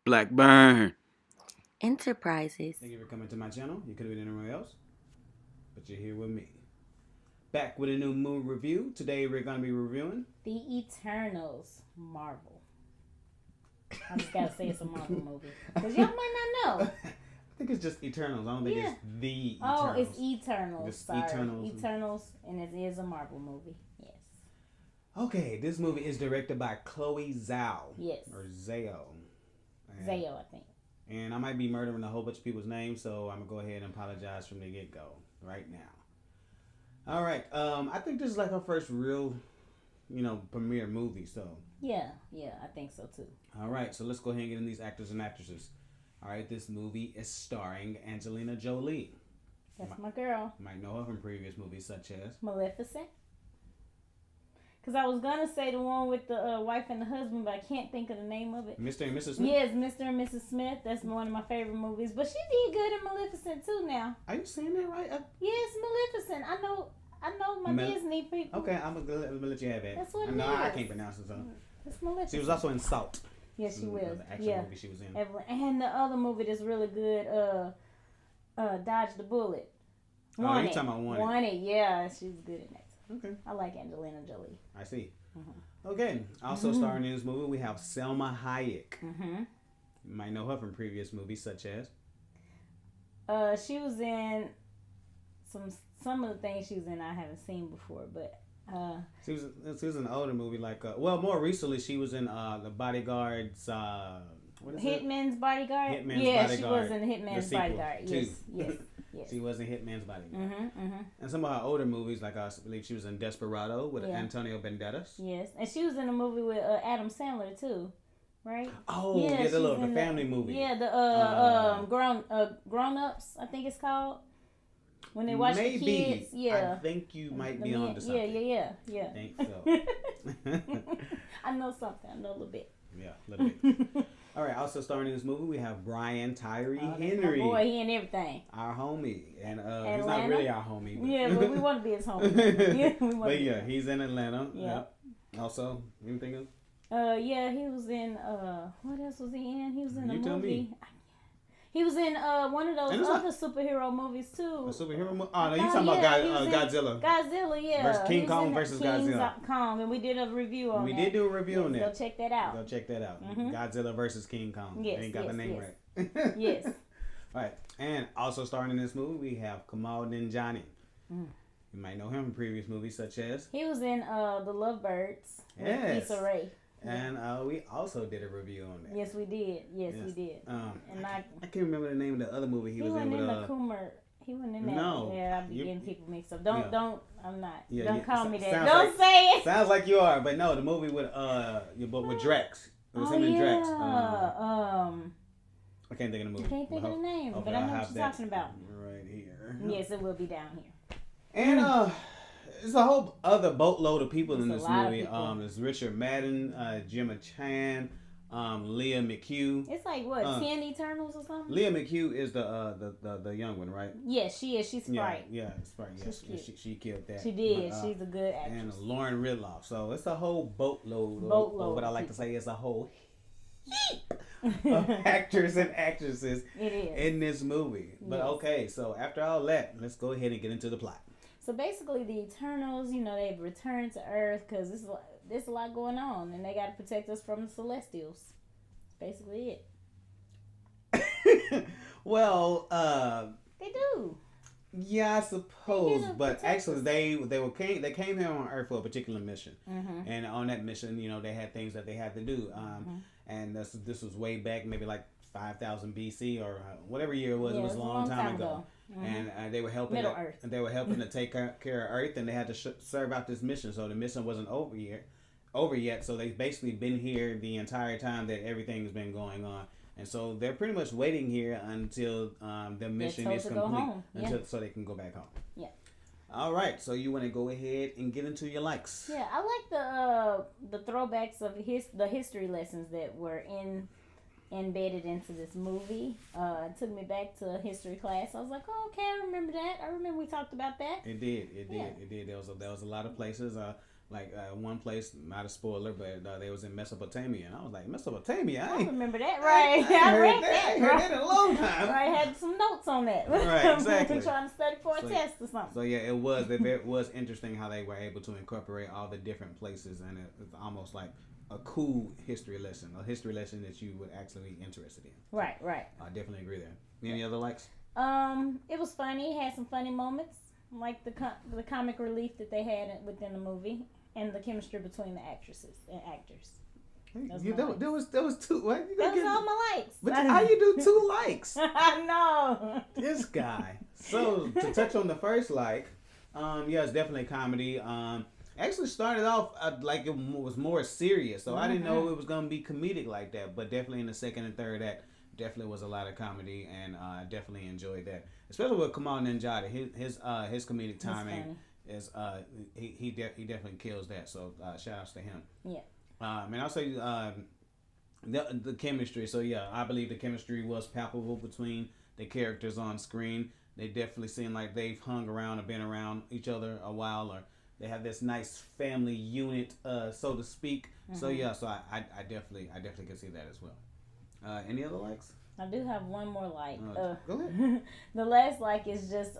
Blackburn Enterprises. Thank you for coming to my channel. You could have been anywhere else, but you're here with me. Back with a new movie review. Today we're going to be reviewing The Eternals, Marvel. I just gotta say it's a Marvel movie because y'all might not know. I think it's just Eternals. I don't think it's The Eternals. Oh, it's Eternals. Just Sorry. Eternals. And it is a Marvel movie. Yes. Okay, this movie is directed by Chloe Zhao. Yes. Or Zhao. Zhao, I think. And I might be murdering a whole bunch of people's names, so I'm going to go ahead and apologize from the get-go right now. All right. I think this is like our first real, premiere movie, so. Yeah, I think so too. All right, so let's go ahead and get in these actors and actresses. All right, this movie is starring Angelina Jolie. That's my girl. You might know her from previous movies such as Maleficent. Because I was going to say the one with the wife and the husband, but I can't think of the name of it. Mr. and Mrs. Smith? Yes, Mr. and Mrs. Smith. That's one of my favorite movies. But she did good in Maleficent too now. Are you saying that right? Yes, Maleficent. I know my Disney people. Okay, I'm going to let you have it. That's what it is. I can't pronounce it, so. It's Maleficent. She was also in Salt. Yes, she was. The action movie she was in. And the other movie that's really good, Dodge the Bullet. You're talking about Wanted, yeah. She's good in that. Okay. I like Angelina Jolie. I see. Okay. Also starring in this movie, we have Selma Hayek. You might know her from previous movies such as? She was in some of the things she was in I haven't seen before, but she was in an older movie like more recently she was in the Bodyguards what is Hitman's it? Bodyguard. Hitman's yeah, Bodyguard. she was in Hitman's Bodyguard. Yes. She was in Hitman's Bodyguard. And some of her older movies, like I believe she was in Desperado with Antonio Banderas. Yes, and she was in a movie with Adam Sandler too, right? Oh, yeah, the family movie. Yeah, the grown ups, I think it's called. When they watch the kids, I think you might be on to something. Yeah. I think so. I know something. I know a little bit. Yeah, a little bit. All right, also starring in this movie, we have Tyree Henry. My boy, he in everything. Our homie. And he's not really our homie. But yeah, but we want to be his homie. But he's in Atlanta. Yeah. Also, anything else? Yeah, he was in, what else was he in? He was in a movie. Tell me. He was in one of those other superhero movies too. A superhero movie? Oh, no, you're talking about Godzilla. Godzilla, yeah. Versus King Kong versus Godzilla. Kong, and we did a review on that. We did do a review on that. Go check that out. Godzilla versus King Kong. Yes, I ain't got the name right. Yes. All right. And also starring in this movie, we have Kumail Nanjiani. You might know him from previous movies such as... He was in The Lovebirds. Yes. Issa Rae. And we also did a review on that. Yes, we did. Yes, we did. And I can't remember the name of the other movie he was in. He wasn't in that. No. Yeah, I'm getting people mixed up. Don't. I'm not. Yeah, don't call me that. Don't say it. Sounds like you are, but no, the movie with Drax. It was him and Drax. I can't think of the movie. I can't think of the name, but I know what you're talking about. Right here. Yes, it will be down here. And there's a whole other boatload of people in this movie. There's Richard Madden, Gemma Chan, Lia McHugh. It's like what, 10 Eternals or something? Lia McHugh is the young one, right? Yes, she is. She's Sprite. Yeah, Sprite. Yes, she killed that. She did. She's a good actress. And Lauren Ridloff. So it's a whole boatload. Or what I like to say is a whole heap of actors and actresses in this movie. But okay, so after all that, let's go ahead and get into the plot. So basically, the Eternals, they've returned to Earth because there's a lot going on, and they got to protect us from the Celestials. That's basically it. Well, they do. Yeah, I suppose, but actually, they came here on Earth for a particular mission, and on that mission, they had things that they had to do, and this was way back, maybe like 5,000 BC or whatever year it was. It was a long time ago. And they were helping. They were helping to take care of Earth, and they had to serve out this mission. So the mission wasn't over yet. So they've basically been here the entire time that everything's been going on, and so they're pretty much waiting here until the mission is complete, so they can go back home. Yeah. All right. So you want to go ahead and get into your likes? Yeah, I like the throwbacks of the history lessons that were embedded into this movie. It took me back to a history class. I was like, oh, okay, I remember that. I remember we talked about that. It did. There was a lot of places. Like one place, not a spoiler, but they was in Mesopotamia, and I was like, Mesopotamia. I remember that, right? I read that. I ain't heard that in a long time. I had some notes on that. Right, exactly. Trying to study for a test or something. So yeah, it was interesting how they were able to incorporate all the different places, and it's almost like a cool history lesson that you would actually be interested in. Right. I definitely agree there. Any other likes? It was funny. It had some funny moments, like the comic relief that they had within the movie. And the chemistry between the actresses and actors. There was two. What? That was all my likes. But how you do 2 likes? I know. This guy. So to touch on the first like, yeah, it's definitely comedy. Actually started off like it was more serious, so I didn't know it was gonna be comedic like that. But definitely in the second and third act, definitely was a lot of comedy, and I definitely enjoyed that, especially with Kumail Nanjiani. His comedic timing. Is he definitely kills that, so shout outs to him. Yeah. And I'll say the chemistry. So yeah, I believe the chemistry was palpable between the characters on screen. They definitely seem like they've hung around or been around each other a while, or they have this nice family unit, so to speak. So yeah, so I definitely can see that as well. Any other likes? I do have one more like. Go ahead. The last like is just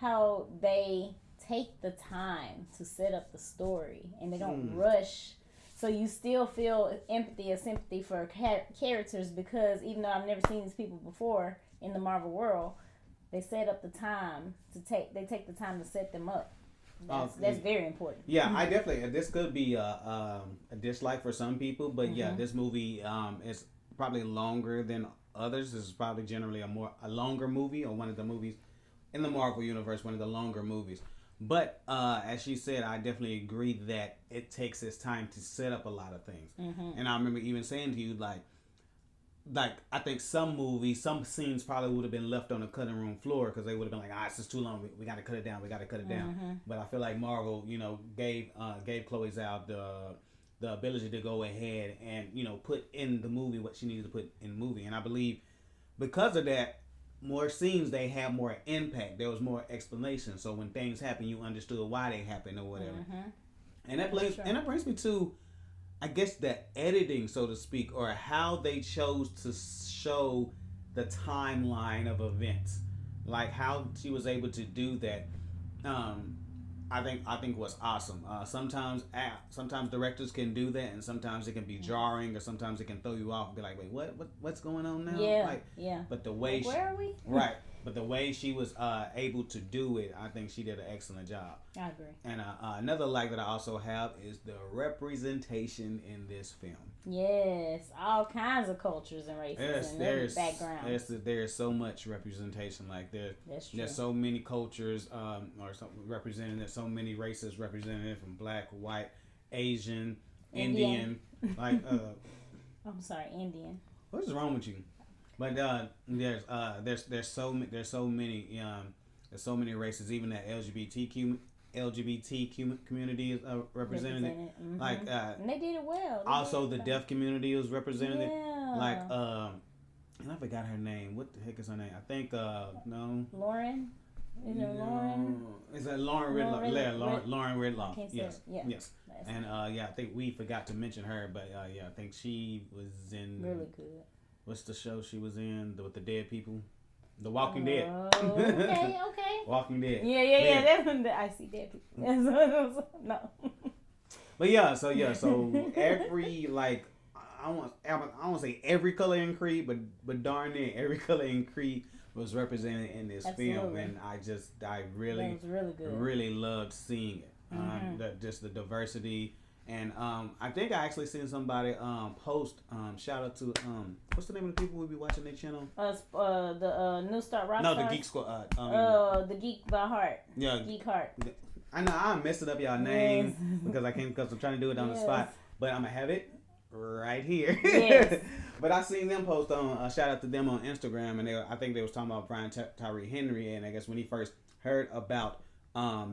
how they take the time to set up the story and they don't rush, so you still feel empathy or sympathy for characters, because even though I've never seen these people before in the Marvel world, they set up the time they take the time to set them up. That's very important. Yeah, I definitely, this could be a dislike for some people, but yeah, this movie is probably longer than others. This is probably generally a longer movie, or one of the movies in the Marvel Universe, one of the longer movies. But as she said, I definitely agree that it takes its time to set up a lot of things. And I remember even saying to you, like I think some scenes probably would have been left on the cutting room floor because they would have been like, this is too long. We got to cut it down. But I feel like Marvel, gave Chloe Zhao the ability to go ahead and put in the movie what she needed to put in the movie. And I believe because of that, more scenes, they have more impact. There was more explanation. So when things happen, you understood why they happened or whatever. And that brings me to, I guess, the editing, so to speak, or how they chose to show the timeline of events, like how she was able to do that. I think was awesome. Sometimes directors can do that, and sometimes it can be jarring, or sometimes it can throw you off and be like, wait, what's going on now? Yeah. But the way where are we? Right. But the way she was able to do it, I think she did an excellent job. I agree. And another like that I also have is the representation in this film. Yes, all kinds of cultures and races and backgrounds. There's so much representation. Like there's so many cultures, represented. So many races represented, from black, white, Asian, Indian. Like I'm sorry, Indian. What is wrong with you? But there's so many races. Even that LGBT community is represented. Like and they did it well. Also, the deaf community was represented. Yeah. Like and I forgot her name. What the heck is her name? I think no. Lauren. Is it Lauren? Is that Lauren Ridloff? Yeah, Lauren Ridloff. Yes. Yes. And I think we forgot to mention her, but I think she was in. Really good. What's the show she was in with the dead people? The Walking Dead. Okay. Walking Dead. Yeah. That's when I see dead people. No. But yeah, so every like I won't say every color in Creed, but darn near every color in Creed was represented in this film, and I really loved seeing it. Just the diversity. And I think I actually seen somebody post shout out to what's the name of the people we be watching their channel? The New Start Rock. No, the Geek Squad. The Geek by Heart. Yeah, Geek Heart. I know I'm messing up y'all names because I'm trying to do it on the spot, but I'm gonna have it right here. Yes. But I seen them post on a shout out to them on Instagram, and I think they was talking about Brian Tyree Henry, and I guess when he first heard about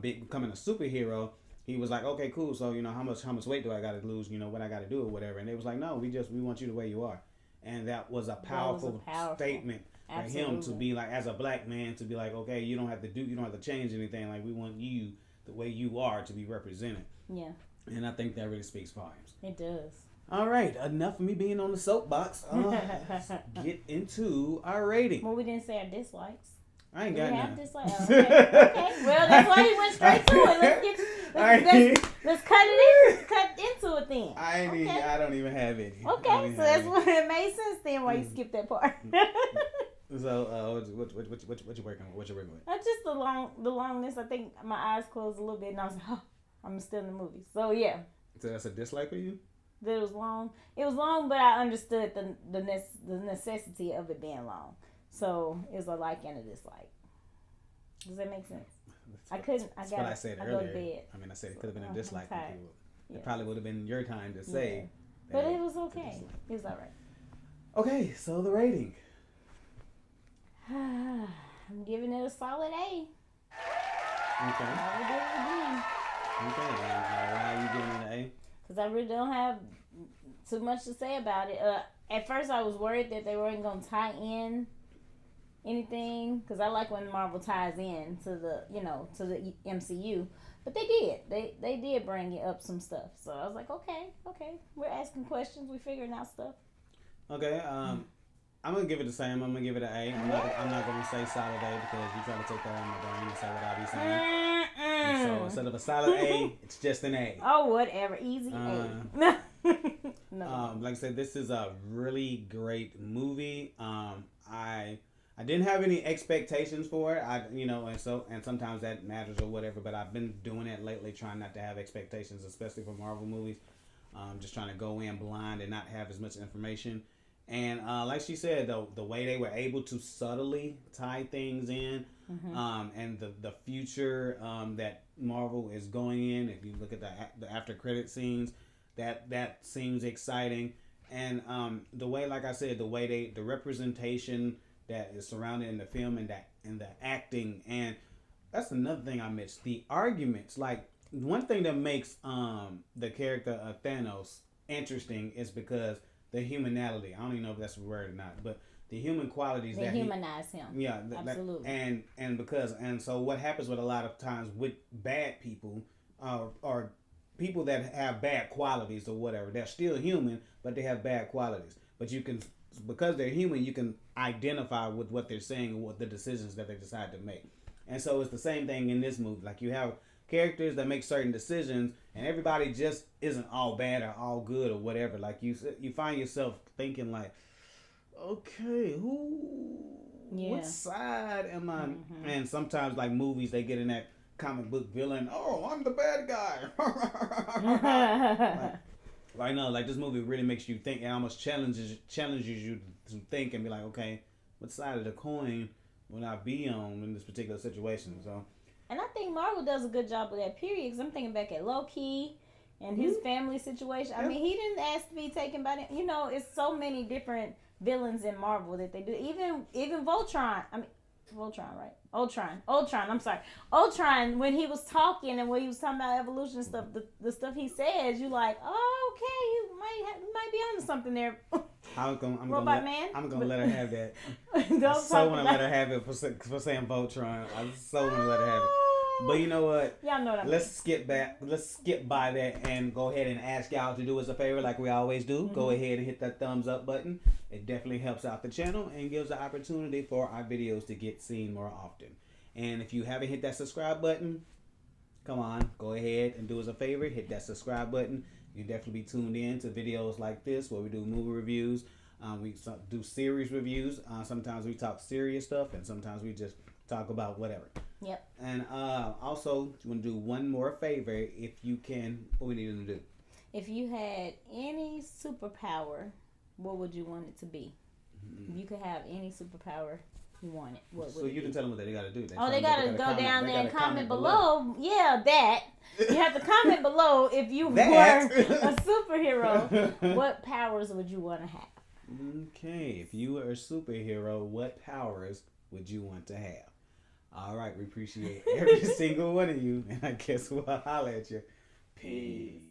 becoming a superhero, he was like, okay, cool. So how much weight do I got to lose? What I got to do or whatever. And they was like, no, we want you the way you are. And that was a powerful statement for him to be like, as a black man, to be like, okay, you don't have to change anything. Like, we want you the way you are to be represented. Yeah. And I think that really speaks volumes. It does. All right, enough of me being on the soapbox. Let's get into our rating. Well, we didn't say our dislikes. I ain't got none. Have dislikes? Oh, okay. Well, that's why he went straight to it. Let's cut it in. Cut into it then. I don't even have any. Okay, so that's what it made sense then why you skipped that part. So, what you working on? What you working with? Just the longness. I think my eyes closed a little bit, and I was like, oh, I'm still in the movie. So yeah. So that's a dislike for you? That it was long. It was long, but I understood the necessity of it being long. So it was a like and a dislike. Does that make sense? That's what I said earlier. Go to bed. I mean, I said it could have been a dislike. Yeah. It probably would have been your time to say. But it was okay. It was all right. Okay, so the rating. I'm giving it a solid A. Okay. I will do it again. Okay, and why are you giving it an A? Because I really don't have too much to say about it. At first, I was worried that they weren't going to tie in anything, because I like when Marvel ties in to the MCU. But they did. They did bring up some stuff. So I was like, okay, we're asking questions, we're figuring out stuff. Okay, I'm gonna give it the same. I'm gonna give it an A. I'm not gonna say solid A because you try to take that out of my brain and say what I be saying. And so instead of a solid A, it's just an A. Oh, whatever, easy A. No. Like I said, this is a really great movie. I didn't have any expectations for it. And sometimes that matters or whatever. But I've been doing it lately, trying not to have expectations, especially for Marvel movies. Just trying to go in blind and not have as much information. And like she said, the way they were able to subtly tie things in, and the future that Marvel is going in. If you look at the after credit scenes, that seems exciting. And the way, like I said, the representation that is surrounded in the film and the acting, and that's another thing I missed. The arguments, like one thing that makes the character of Thanos interesting is because the humanality. I don't even know if that's a word or not, but the human qualities they humanize him. Yeah, absolutely. And so what happens with a lot of times with bad people, or people that have bad qualities or whatever, they're still human, but they have bad qualities. But because they're human, you can identify with what they're saying and what the decisions that they decide to make. And so it's the same thing in this movie. Like you have characters that make certain decisions, and everybody just isn't all bad or all good or whatever. Like you find yourself thinking like, okay, what side am I? Mm-hmm. And sometimes like movies, they get in that comic book villain. Oh, I'm the bad guy. Like no, like this movie really makes you think. It almost challenges you to think and be like, okay, what side of the coin would I be on in this particular situation? So. And I think Marvel does a good job with that period, because I'm thinking back at Loki and his family situation. I mean, he didn't ask to be taken by them. It's so many different villains in Marvel that they do. Even Voltron. I mean, Voltron, right? Ultron. I'm sorry. Ultron, when he was talking and when he was talking about evolution stuff, the stuff he says, you like, oh, okay, you might be onto something there. I'm gonna let her have that. I so want to let her have it for saying Voltron. I so want to let her have it. But you know what? Y'all know what I mean. Let's skip by that and go ahead and ask y'all to do us a favor like we always do. Mm-hmm. Go ahead and hit that thumbs up button. It definitely helps out the channel and gives the opportunity for our videos to get seen more often. And if you haven't hit that subscribe button, come on, go ahead and do us a favor. Hit that subscribe button. You definitely be tuned in to videos like this where we do movie reviews. We do series reviews. Sometimes we talk serious stuff, and sometimes we just talk about whatever. Yep. And also, you want to do one more favor if you can. What we need to do? If you had any superpower, what would you want it to be? Mm-hmm. If you could have any superpower you wanted, what would it be? So you didn't tell them what they got to do. They got to go down there and comment below. Yeah, that. You have to comment below if you were a superhero. What powers would you want to have? Okay, if you were a superhero, what powers would you want to have? All right, we appreciate every single one of you, and I guess we'll holler at you. Peace.